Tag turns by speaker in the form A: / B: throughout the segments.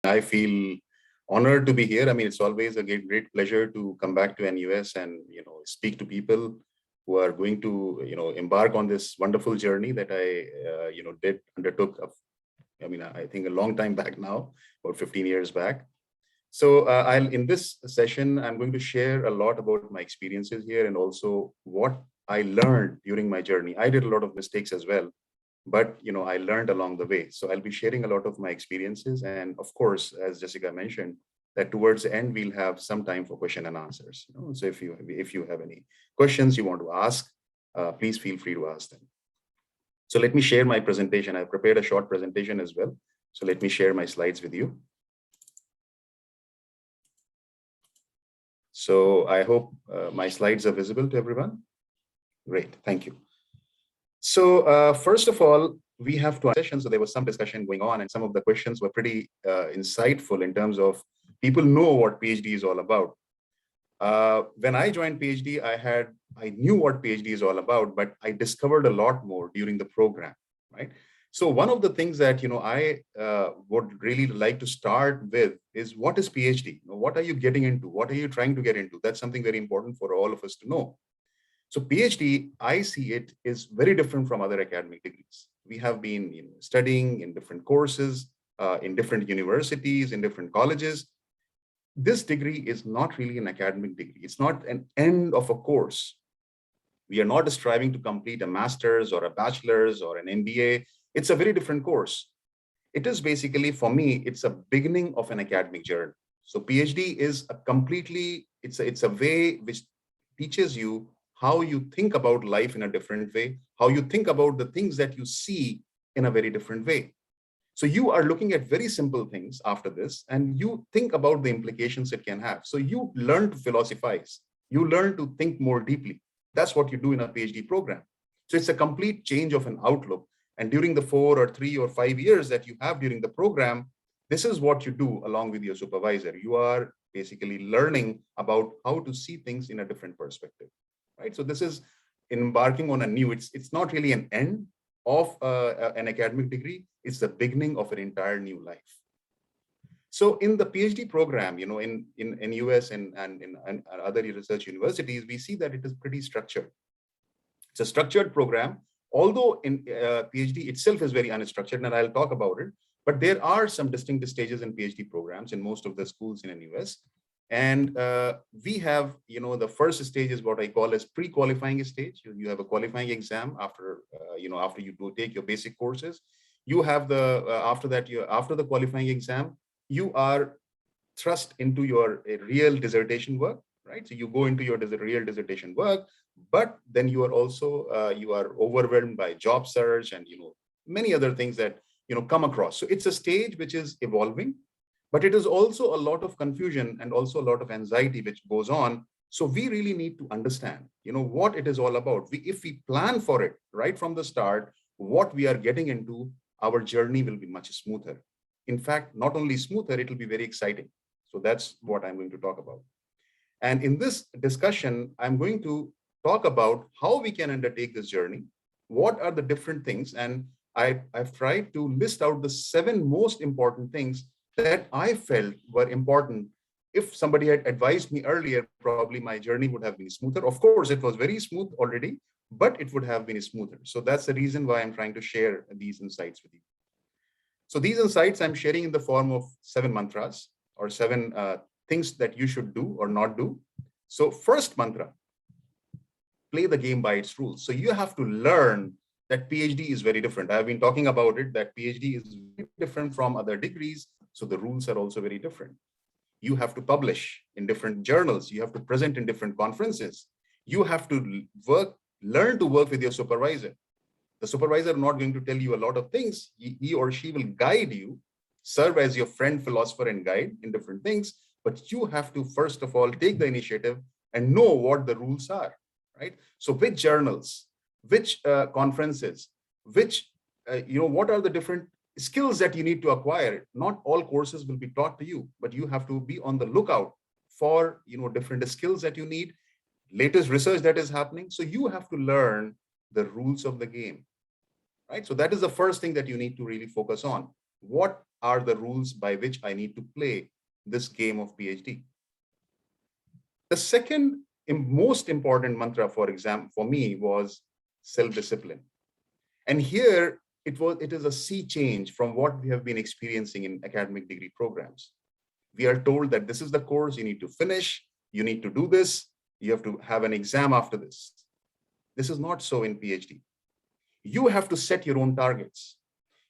A: I feel honored to be here. I mean, it's always a great pleasure to come back to NUS and speak to people who are going to embark on this wonderful journey that I undertook. I think a long time back now, about 15 years back. So I'll in this session, I'm going to share a lot about my experiences here and also what I learned during my journey. I did a lot of mistakes as well, but I learned along the way. So I'll be sharing a lot of my experiences, and of course, as Jessica mentioned, that towards the end we'll have some time for question and answers. So if you have any questions you want to ask, please feel free to ask them. So let me share my presentation. I've prepared a short presentation as well. So let me share my slides with you. So I hope my slides are visible to everyone. Great, thank you. So first of all, we have to session. So there was some discussion going on, and some of the questions were pretty insightful in terms of people know what PhD is all about. When I joined PhD, I knew what PhD is all about, but I discovered a lot more during the program, right? So one of the things that I would really like to start with is, what is PhD? What are you getting into? What are you trying to get into? That's something very important for all of us to know. So PhD, I see it is very different from other academic degrees. We have been studying in different courses, in different universities, in different colleges. This degree is not really an academic degree. It's not an end of a course. We are not striving to complete a master's or a bachelor's or an MBA. It's a very different course. It is basically, for me, it's a beginning of an academic journey. So PhD is it's a way which teaches you how you think about life in a different way, how you think about the things that you see in a very different way. So you are looking at very simple things after this, and you think about the implications it can have. So you learn to philosophize, you learn to think more deeply. That's what you do in a PhD program. So it's a complete change of an outlook. And during the 4 or 3 or 5 years that you have during the program, this is what you do along with your supervisor. You are basically learning about how to see things in a different perspective, right? So this is embarking on a new, it's not really an end of an academic degree. It's the beginning of an entire new life. So in the PhD program, in US and in other research universities, we see that it is pretty structured. It's a structured program, although in PhD itself is very unstructured, and I'll talk about it. But there are some distinct stages in PhD programs in most of the schools in the US. And we have, the first stage is what I call as pre-qualifying stage. You have a qualifying exam after, after you do take your basic courses. You have the, after the qualifying exam, you are thrust into your real dissertation work, right? So you go into your real dissertation work, but then you are also, you are overwhelmed by job search and, many other things that, come across. So it's a stage which is evolving, but it is also a lot of confusion and also a lot of anxiety which goes on. So we really need to understand, what it is all about. If we plan for it right from the start, what we are getting into, our journey will be much smoother. In fact, not only smoother, it will be very exciting. So that's what I'm going to talk about. And in this discussion, I'm going to talk about how we can undertake this journey. What are the different things? And I've tried to list out the 7 most important things that I felt were important. If somebody had advised me earlier, probably my journey would have been smoother. Of course, it was very smooth already, but it would have been smoother. So that's the reason why I'm trying to share these insights with you. So these insights I'm sharing in the form of 7 mantras or 7 things that you should do or not do. So first mantra, play the game by its rules. So you have to learn that PhD is very different. I've been talking about it, that PhD is very different from other degrees. So the rules are also very different. You have to publish in different journals. You have to present in different conferences. You have to learn to work with your supervisor. The supervisor is not going to tell you a lot of things. He or she will guide you, serve as your friend, philosopher, and guide in different things. But you have to, first of all, take the initiative and know what the rules are, right? So which journals, which conferences, which, what are the different skills that you need to acquire. Not all courses will be taught to you, but you have to be on the lookout for, different skills that you need, latest research that is happening. So you have to learn the rules of the game, right? So that is the first thing that you need to really focus on. what are the rules by which I need to play this game of PhD. The second most important mantra for me was self-discipline. And here it is a sea change from what we have been experiencing in academic degree programs. We are told that this is the course you need to finish, you need to do this, you have to have an exam after this. This is not so in PhD. You have to set your own targets.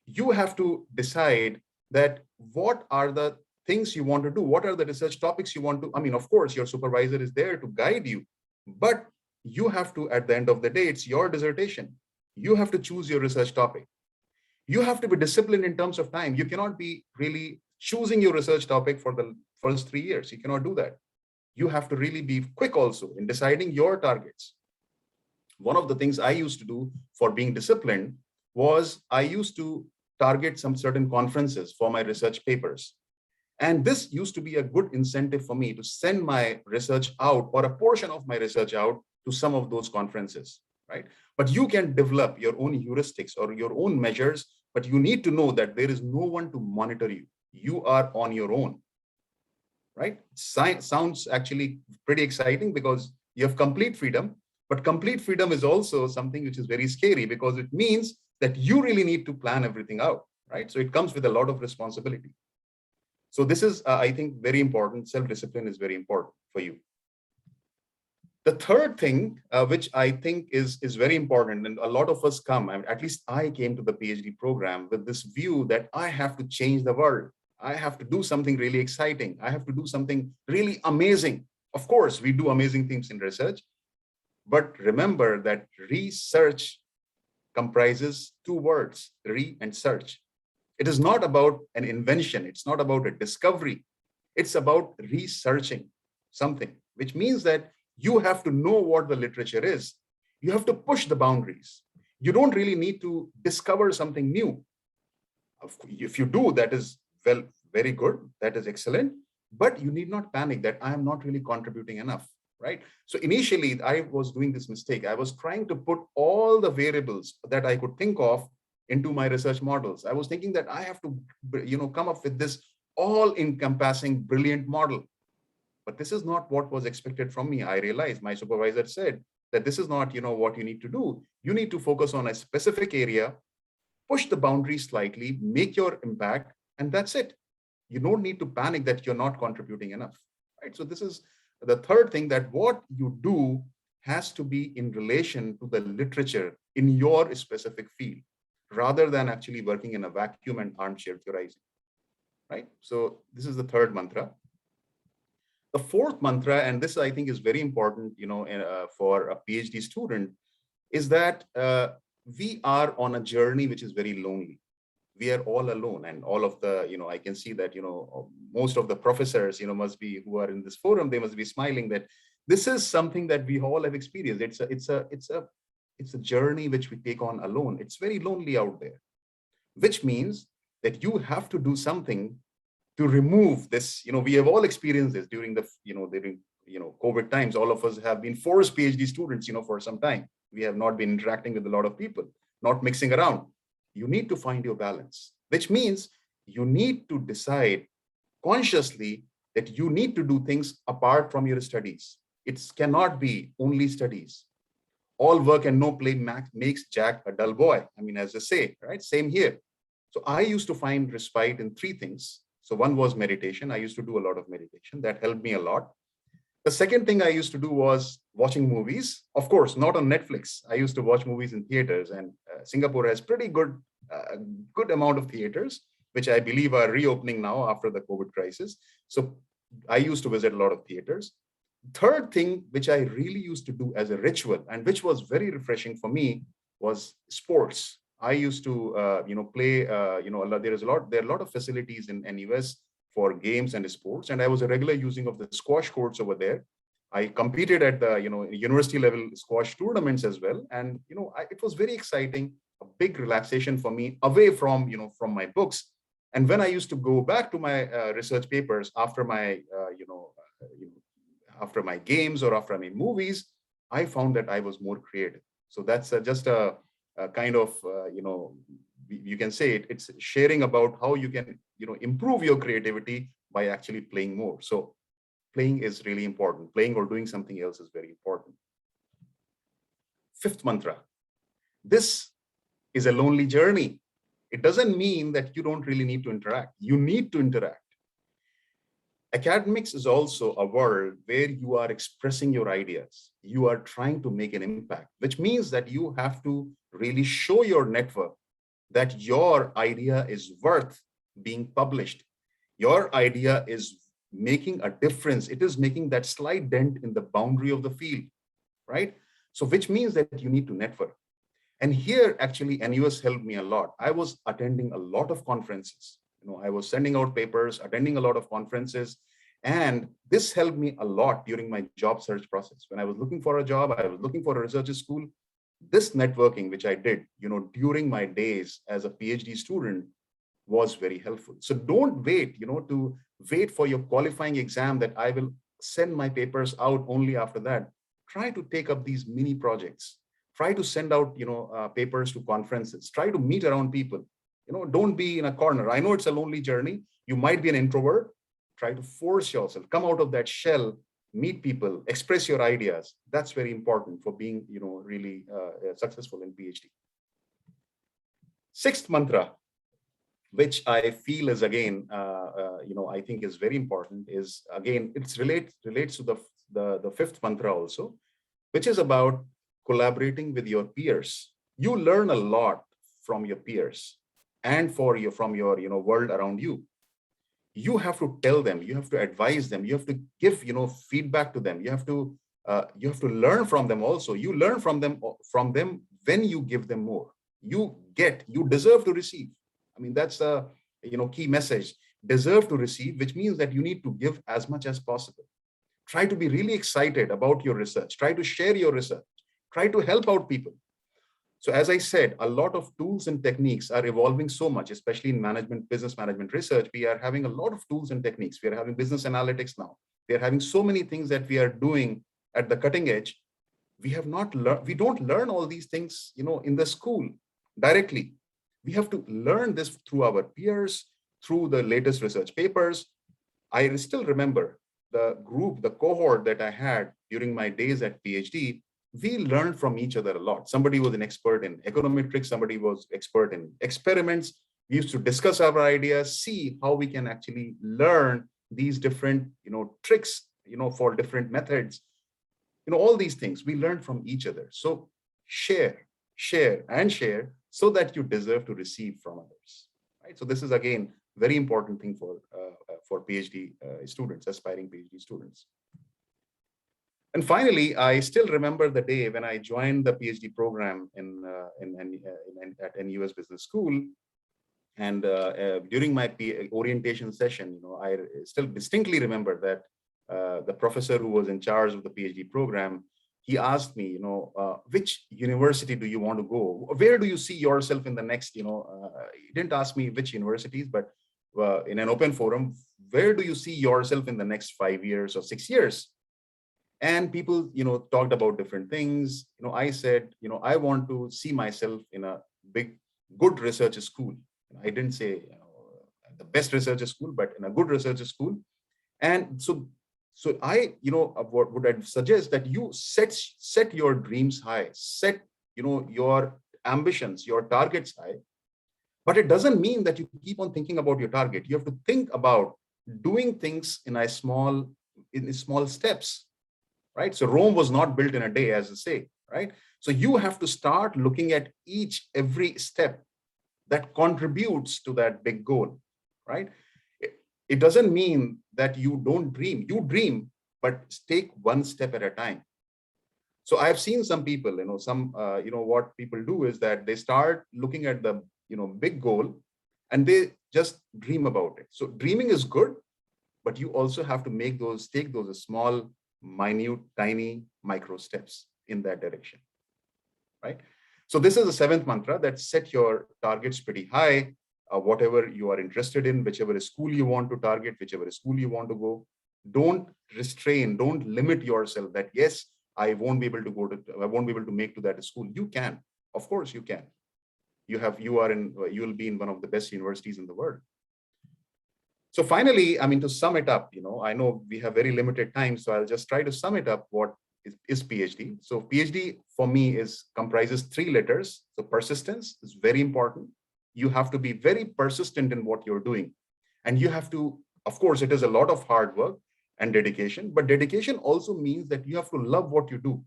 A: You have to decide that what are the things you want to do, what are the research topics you want to, I mean, of course, your supervisor is there to guide you, but you have to, at the end of the day, it's your dissertation. You have to choose your research topic. You have to be disciplined in terms of time. You cannot be really choosing your research topic for the first 3 years. You cannot do that. You have to really be quick also in deciding your targets. One of the things I used to do for being disciplined was I used to target some certain conferences for my research papers. And this used to be a good incentive for me to send my research out or a portion of my research out to some of those conferences, right? But you can develop your own heuristics or your own measures, but you need to know that there is no one to monitor you. You are on your own, right? Sounds actually pretty exciting because you have complete freedom, but complete freedom is also something which is very scary because it means that you really need to plan everything out, right? So it comes with a lot of responsibility. So this is, I think, very important. Self-discipline is very important for you. The third thing, which I think is very important, and a lot of us come, at least I came to the PhD program with this view that I have to change the world. I have to do something really exciting. I have to do something really amazing. Of course, we do amazing things in research, but remember that research comprises two words, re and search. It is not about an invention. It's not about a discovery. It's about researching something, which means that you have to know what the literature is. You have to push the boundaries. You don't really need to discover something new. If you do, that is very good. That is excellent. But you need not panic that I am not really contributing enough, right? So initially, I was doing this mistake. I was trying to put all the variables that I could think of into my research models. I was thinking that I have to, come up with this all-encompassing, brilliant model. But this is not what was expected from me. I realized my supervisor said that this is not, what you need to do. You need to focus on a specific area, push the boundaries slightly, make your impact, and that's it. You don't need to panic that you're not contributing enough, right? So this is the third thing, that what you do has to be in relation to the literature in your specific field, rather than actually working in a vacuum and armchair theorizing, right? So this is the third mantra. The fourth mantra, and this I think is very important, for a PhD student, is that we are on a journey which is very lonely. We are all alone, and all of the, I can see that, most of the professors, must be, who are in this forum, they must be smiling that this is something that we all have experienced. It's a journey which we take on alone. It's very lonely out there, which means that you have to do something to remove this. We have all experienced this during the, during, COVID times. All of us have been forced PhD students, for some time. We have not been interacting with a lot of people, not mixing around. You need to find your balance, which means you need to decide consciously that you need to do things apart from your studies. It cannot be only studies. All work and no play makes Jack a dull boy. I mean, as they say, right? Same here. So I used to find respite in three things. So one was meditation. I used to do a lot of meditation. That helped me a lot. The second thing I used to do was watching movies. Of course, not on Netflix. I used to watch movies in theaters, and Singapore has pretty good amount of theaters, which I believe are reopening now after the COVID crisis. So I used to visit a lot of theaters. Third thing, which I really used to do as a ritual, and which was very refreshing for me, was sports. I used to, play, there are a lot of facilities in NUS for games and sports. And I was a regular using of the squash courts over there. I competed at the, university level squash tournaments as well. And, it was very exciting, a big relaxation for me away from, from my books. And when I used to go back to my research papers after my, after my games or after my movies, I found that I was more creative. So that's just a kind of, you can say it's sharing about how you can, improve your creativity by actually playing more. So playing is really important. Playing or doing something else is very important. Fifth mantra. This is a lonely journey. It doesn't mean that you don't really need to interact. You need to interact. Academics is also a world where you are expressing your ideas. You are trying to make an impact, which means that you have to really show your network that your idea is worth being published. Your idea is making a difference. It is making that slight dent in the boundary of the field, right? So which means that you need to network. And here, actually, NUS helped me a lot. I was attending a lot of conferences. I was sending out papers, attending a lot of conferences, and this helped me a lot during my job search process. When I was looking for a job, I was looking for a research school. This networking, which I did, during my days as a PhD student, was very helpful. So don't wait, to wait for your qualifying exam that I will send my papers out only after that. Try to take up these mini projects. Try to send out, papers to conferences. Try to meet around people. Don't be in a corner. I know it's a lonely journey. You might be an introvert. Try to force yourself, come out of that shell, meet people, express your ideas. That's very important for being, really successful in PhD. Sixth mantra, which I feel is again, I think is very important, is again, it relates to the fifth mantra also, which is about collaborating with your peers. You learn a lot from your peers and from your world around you. You have to tell them, you have to advise them, you have to give feedback to them. You have to learn from them also. You learn from them when you give them more. You deserve to receive. I mean, that's a key message. Deserve to receive, which means that you need to give as much as possible. Try to be really excited about your research. Try to share your research. Try to help out people. So as I said, a lot of tools and techniques are evolving so much, especially in business management research. We are having a lot of tools and techniques. We are having business analytics now. We are having so many things that we are doing at the cutting edge. We don't learn all these things, in the school directly. We have to learn this through our peers, through the latest research papers. I still remember the cohort that I had during my days at PhD. We learned from each other a lot. Somebody was an expert in econometrics, somebody was expert in experiments. We used to discuss our ideas, see how we can actually learn these different, tricks, for different methods. All these things we learn from each other. So share so that you deserve to receive from others, right? So this is again very important thing for PhD students, aspiring PhD students. And finally, I still remember the day when I joined the PhD program at NUS Business School. And during my orientation session, I still distinctly remember that the professor who was in charge of the PhD program, he asked me, which university do you want to go? Where do you see yourself in the next, he didn't ask me which universities, but in an open forum, where do you see yourself in the next 5 years or 6 years? And people, talked about different things. I said, I want to see myself in a good research school. I didn't say the best research school, but in a good research school. And so I, what would I suggest that you set your dreams high, set, your ambitions, your targets high. But it doesn't mean that you keep on thinking about your target. You have to think about doing things in small steps. Right? So Rome was not built in a day, as I say, right? So you have to start looking at every step that contributes to that big goal, right? It doesn't mean that you don't dream. You dream, but take one step at a time. So I've seen some people, what people do is that they start looking at the, big goal and they just dream about it. So dreaming is good, but you also have to take those small, minute, tiny micro steps in that direction, right? So this is the seventh mantra, that set your targets pretty high, whatever you are interested in, whichever school you want to target, whichever school you want to go. Don't limit yourself that, I won't be able to make to that school. You can, of course you can. you'll be in one of the best universities in the world. So finally, I mean, to sum it up, I know we have very limited time, so I'll just try to sum it up. What is PhD? So PhD for me comprises 3 letters. So persistence is very important. You have to be very persistent in what you're doing. And you have to, of course, it is a lot of hard work and dedication, but dedication also means that you have to love what you do.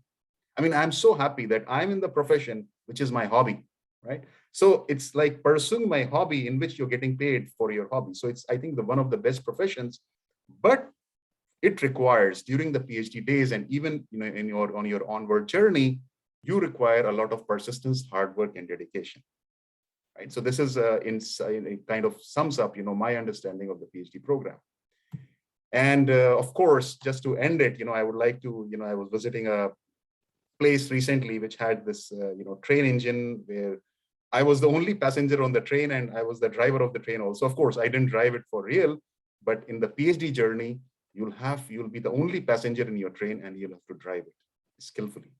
A: I mean, I'm so happy that I'm in the profession, which is my hobby, right? So it's like pursuing my hobby in which you're getting paid for your hobby. So it's, I think, one of the best professions, but it requires during the PhD days and even on your onward journey, you require a lot of persistence, hard work, and dedication. Right. So this is it kind of sums up my understanding of the PhD program. And of course, just to end it, I would like to, I was visiting a place recently which had this train engine where I was the only passenger on the train and I was the driver of the train also. Of course, I didn't drive it for real, but in the PhD journey, you'll be the only passenger in your train and you'll have to drive it skillfully.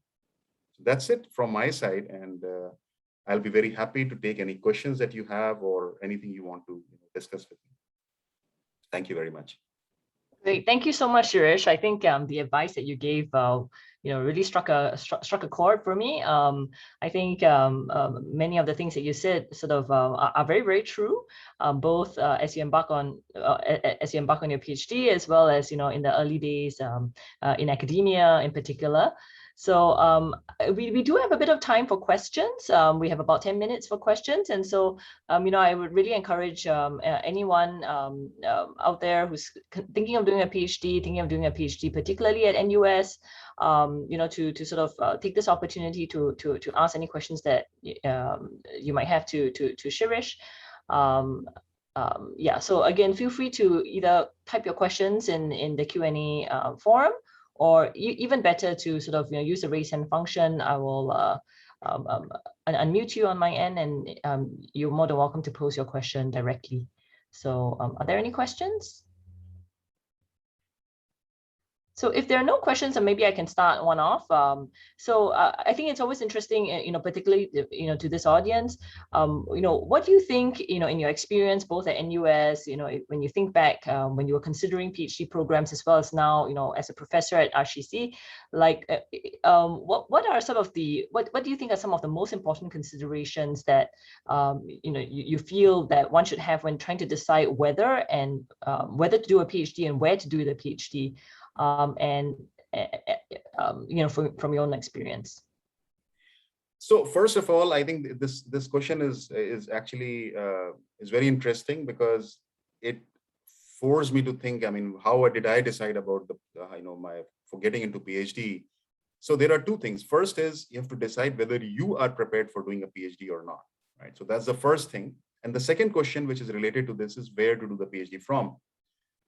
A: So that's it from my side, and I'll be very happy to take any questions that you have or anything you want to discuss with me. Thank you very much.
B: Great, thank you so much, Shirish. I think the advice that you gave, really struck a chord for me. I think many of the things that you said sort of are very, very true. Both as you embark on your PhD, as well as in the early days in academia in particular. So we do have a bit of time for questions. We have about 10 minutes for questions. And so, I would really encourage anyone out there who's thinking of doing a PhD, particularly at NUS, to sort of take this opportunity to ask any questions that you might have to Shirish. So again, feel free to either type your questions in the Q&A forum, or even better to sort of use the raise hand function. I will unmute you on my end, and you're more than welcome to pose your question directly. So are there any questions? So if there are no questions, then maybe I can start one off. I think it's always interesting, particularly, to this audience, what do you think, in your experience, both at NUS, when you think back, when you were considering PhD programs, as well as now, as a professor at RCC, like, what are some of the, what do you think are some of the most important considerations that, you feel that one should have when trying to decide whether to do a PhD and where to do the PhD? From your own experience.
A: So first of all, I think this question is actually is very interesting, because it forced me to think. I mean, how did I decide about for getting into PhD? So there are 2 things. First is you have to decide whether you are prepared for doing a PhD or not. Right. So that's the first thing. And the second question, which is related to this, is where to do the PhD from.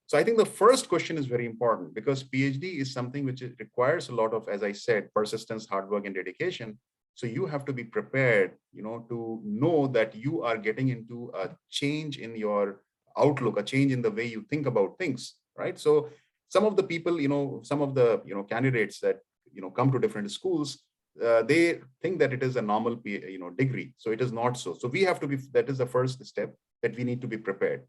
A: So I think the first question is very important, because PhD is something which requires a lot of, as I said, persistence, hard work, and dedication. So you have to be prepared, to know that you are getting into a change in your outlook, a change in the way you think about things, right? So some of the people, some of the, candidates that, come to different schools, they think that it is a normal, degree. So it is not so. So we have to be, that is the first step, that we need to be prepared.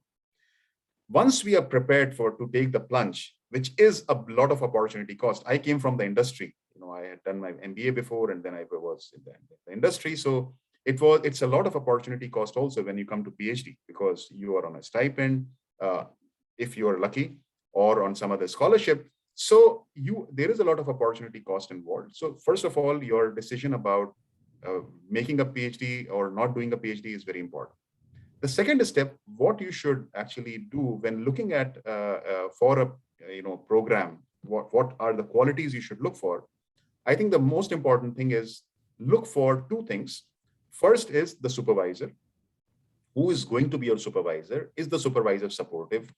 A: Once we are prepared to take the plunge, which is a lot of opportunity cost. I came from the industry. I had done my MBA before, and then I was in the industry. So it's a lot of opportunity cost also when you come to PhD, because you are on a stipend, if you are lucky, or on some other scholarship. So there is a lot of opportunity cost involved. So first of all, your decision about making a PhD or not doing a PhD is very important. The second step, what you should actually do when looking at for a program, what are the qualities you should look for? I think the most important thing is look for 2 things. First is the supervisor. Who is going to be your supervisor? Is the supervisor supportive?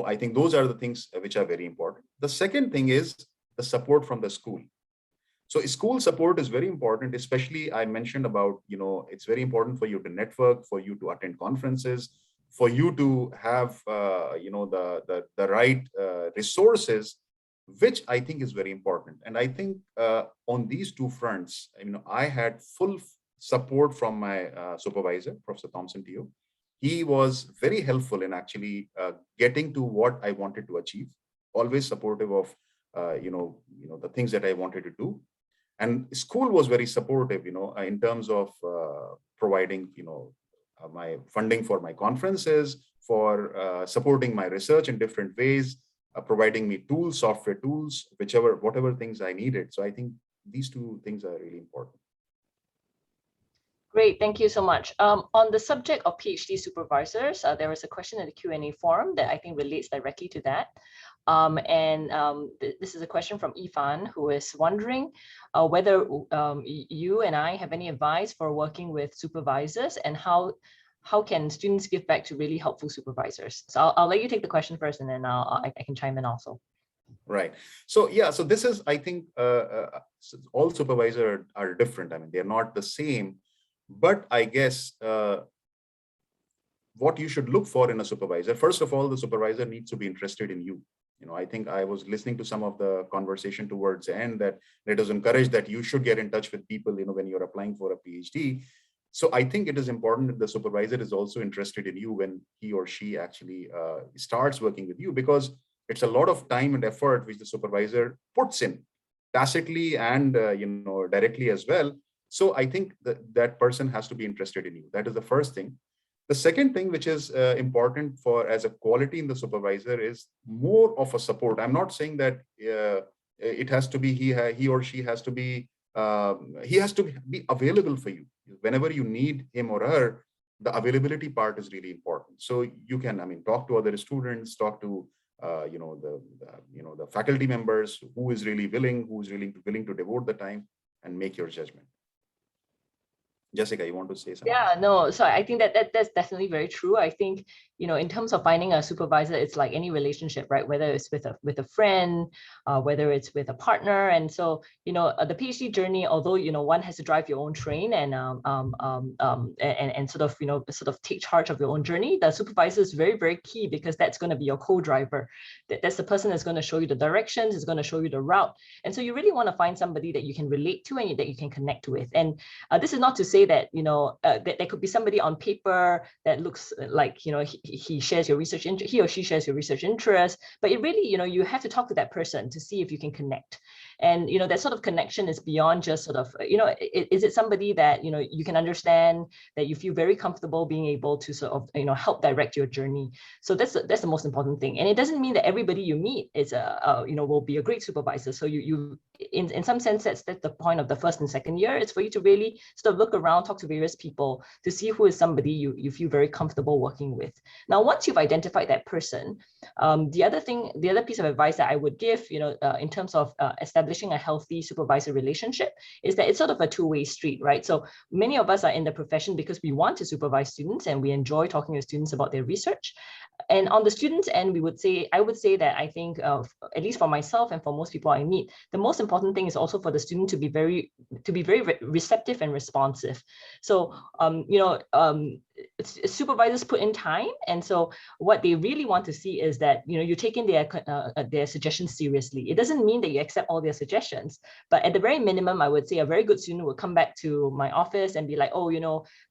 A: I think those are the things which are very important. The second thing is the support from the school. So school support is very important, especially I mentioned about, it's very important for you to network, for you to attend conferences, for you to have, the right resources, which I think is very important. And I think on these 2 fronts, I had full support from my supervisor, Professor Thompson Teo. He was very helpful in actually getting to what I wanted to achieve, always supportive of the things that I wanted to do. And school was very supportive, in terms of providing, my funding for my conferences, for supporting my research in different ways, providing me tools, software tools, whatever things I needed. So I think these two things are really important.
B: Great, thank you so much. On the subject of PhD supervisors, there was a question in the Q&A forum that I think relates directly to that. This is a question from Ifan, who is wondering whether you and I have any advice for working with supervisors, and how can students give back to really helpful supervisors? So I'll let you take the question first, and then I can chime in also.
A: Right. So yeah, so this is, I think, all supervisors are different. I mean, they're not the same. But I guess what you should look for in a supervisor, first of all, the supervisor needs to be interested in you. I think I was listening to some of the conversation towards the end that it was encouraged that you should get in touch with people, when you're applying for a PhD. So I think it is important that the supervisor is also interested in you when he or she actually starts working with you, because it's a lot of time and effort which the supervisor puts in tacitly and directly as well. So I think that person has to be interested in you. That is the first thing. The second thing, which is important for as a quality in the supervisor, is more of a support. I'm not saying that it has to be he or she has to be he has to be available for you whenever you need him or her. The availability part is really important. So you can, talk to other students, talk to the faculty members who is really willing to devote the time and make your judgment. Jessica, you want to say something?
B: Yeah, no, so I think that's definitely very true. I think, in terms of finding a supervisor, it's like any relationship, right? Whether it's with a friend, whether it's with a partner. And so, the PhD journey, although, one has to drive your own train and sort of take charge of your own journey, the supervisor is very, very key, because that's going to be your co-driver. That's the person that's going to show you the directions, is going to show you the route. And so you really want to find somebody that you can relate to and that you can connect with. And this is not to say that, that there could be somebody on paper that looks like, he shares your research, he or she shares your research interest, but it really, you have to talk to that person to see if you can connect. And, that sort of connection is beyond just sort of, is it somebody that, you can understand, that you feel very comfortable being able to sort of, help direct your journey. So that's the most important thing. And it doesn't mean that everybody you meet is will be a great supervisor. So you in some sense, that's the point of the first and second year. It's for you to really sort of look around, talk to various people to see who is somebody you feel very comfortable working with. Now, once you've identified that person, the other piece of advice that I would give, in terms of establishing a healthy supervisor relationship, is that it's sort of a two-way street, right? So many of us are in the profession because we want to supervise students and we enjoy talking to students about their research. And on the students' end, I would say that I think, at least for myself and for most people I meet, the most important thing is also for the student to be very receptive and responsive. So, supervisors put in time, and so what they really want to see is that you take in their suggestions seriously. It doesn't mean that you accept all their suggestions, but at the very minimum, I would say a very good student will come back to my office and be like, oh,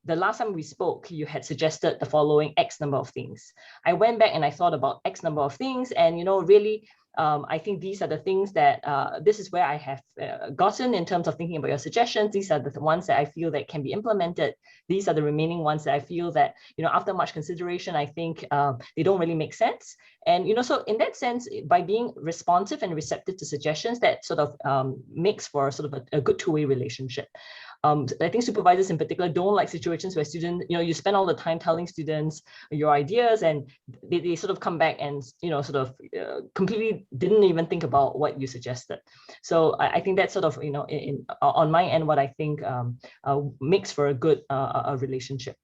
B: the last time we spoke, you had suggested the following X number of things. I went back and I thought about X number of things, and really, I think these are the things that this is where I have gotten in terms of thinking about your suggestions. These are the ones that I feel that can be implemented. These are the remaining ones that I feel that, after much consideration, I think they don't really make sense. And, so in that sense, by being responsive and receptive to suggestions, that sort of makes for sort of a good two-way relationship. I think supervisors in particular don't like situations where students, you spend all the time telling students your ideas and they sort of come back and, sort of completely didn't even think about what you suggested. So I think that's sort of, on my end, what I think makes for a good relationship.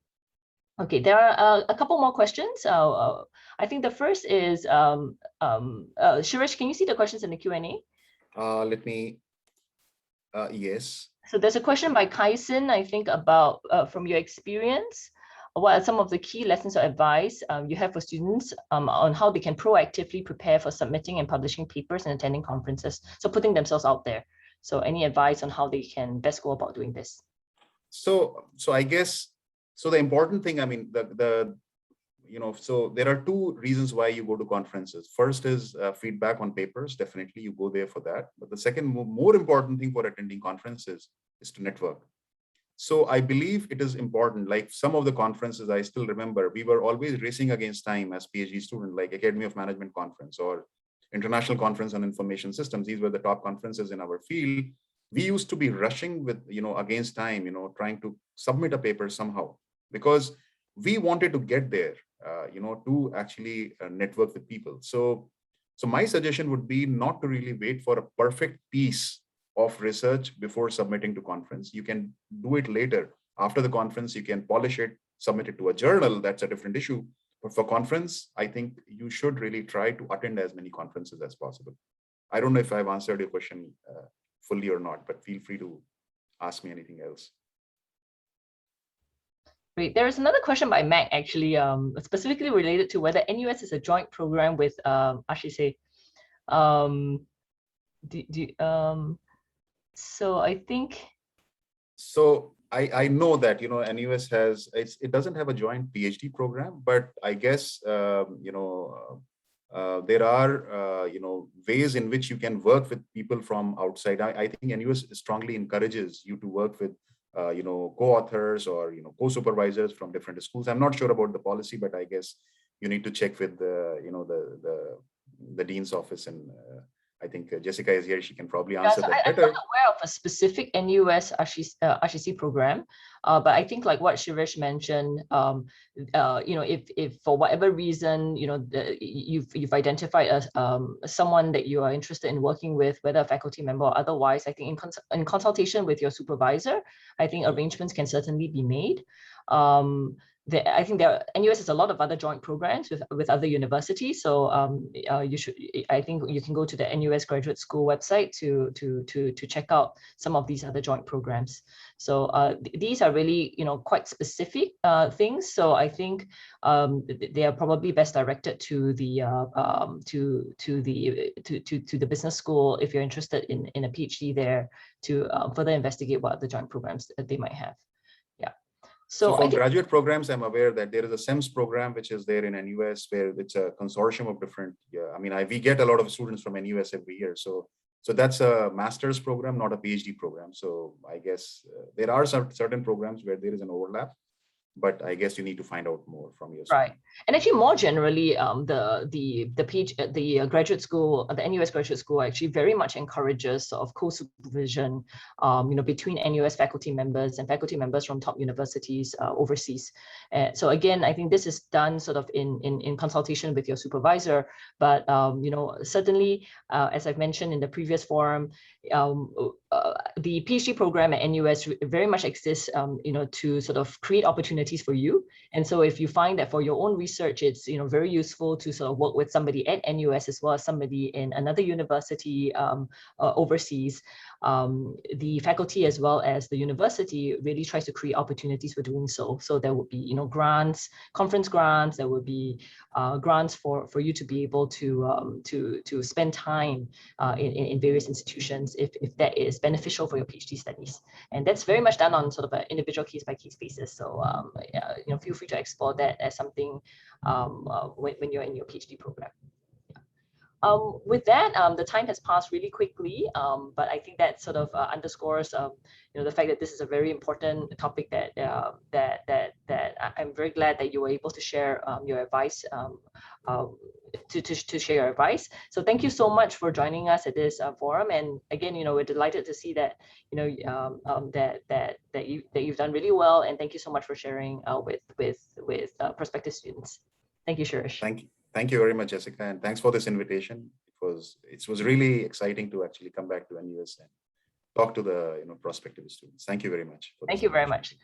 B: Okay, there are a couple more questions. I think the first is, Shirish, can you see the questions in the Q&A?
A: Let me, yes.
B: So there's a question by Kaisen, I think, about from your experience, what are some of the key lessons or advice you have for students on how they can proactively prepare for submitting and publishing papers and attending conferences? So putting themselves out there. So any advice on how they can best go about doing this?
A: So I guess, so the important thing, I mean, so there are two reasons why you go to conferences. First is feedback on papers. Definitely you go there for that. But the second more important thing for attending conferences is to network. So I believe it is important, like some of the conferences I still remember, we were always racing against time as PhD student, like Academy of Management Conference or International Conference on Information Systems. These were the top conferences in our field. We used to be rushing with, against time, trying to submit a paper somehow, because we wanted to get there, to actually network with people. So my suggestion would be not to really wait for a perfect piece of research before submitting to conference. You can do it later. After the conference, you can polish it, submit it to a journal. That's a different issue. But for conference, I think you should really try to attend as many conferences as possible. I don't know if I've answered your question fully or not, but feel free to ask me anything else.
B: Great. There is another question by Mac, actually, specifically related to whether NUS is a joint program with Ashish. So I think.
A: So I know that, NUS has, it doesn't have a joint PhD program, but I guess, there are, ways in which you can work with people from outside. I think NUS strongly encourages you to work with, co-authors or, co-supervisors from different schools. I'm not sure about the policy, but I guess you need to check with the, the dean's office, and I think Jessica is here. She can probably answer that better.
B: I'm not aware of a specific NUS Ashish program, but I think like what Shirish mentioned, if for whatever reason, you've identified someone that you are interested in working with, whether a faculty member or otherwise, I think in consultation with your supervisor, I think arrangements can certainly be made. I think NUS has a lot of other joint programs with other universities. So I think you can go to the NUS Graduate School website to check out some of these other joint programs. So these are really, quite specific things. So I think they are probably best directed to the business school if you're interested in a PhD there, to further investigate what other joint programs that they might have. Yeah.
A: So for graduate programs, I'm aware that there is a SEMS program, which is there in NUS, where it's a consortium of different, we get a lot of students from NUS every year. So that's a master's program, not a PhD program. So I guess there are some certain programs where there is an overlap, but I guess you need to find out more from your
B: right. And actually, more generally, the graduate school, the NUS graduate school, actually very much encourages sort of co-supervision, between NUS faculty members and faculty members from top universities overseas. So again, I think this is done sort of in consultation with your supervisor. But certainly, as I've mentioned in the previous forum, the PhD program at NUS very much exists, to sort of create opportunities for you. And so if you find that for your own research, it's very useful to sort of work with somebody at NUS as well as somebody in another university overseas, the faculty as well as the university really tries to create opportunities for doing so. So there would be grants, conference grants. There would be grants for you to be able to spend time in various institutions if that is beneficial for your PhD studies. And that's very much done on sort of an individual case-by-case basis. So feel free to explore that as something when you're in your PhD program. With that, the time has passed really quickly, but I think that sort of underscores, the fact that this is a very important topic that I'm very glad that you were able to share your advice, to share your advice. So thank you so much for joining us at this forum. And again, we're delighted to see that that you've done really well. And thank you so much for sharing with prospective students. Thank you, Shirish.
A: Thank you very much, Jessica, and thanks for this invitation. It was really exciting to actually come back to NUS and talk to the prospective students. Thank you very much.
B: Thank you very much.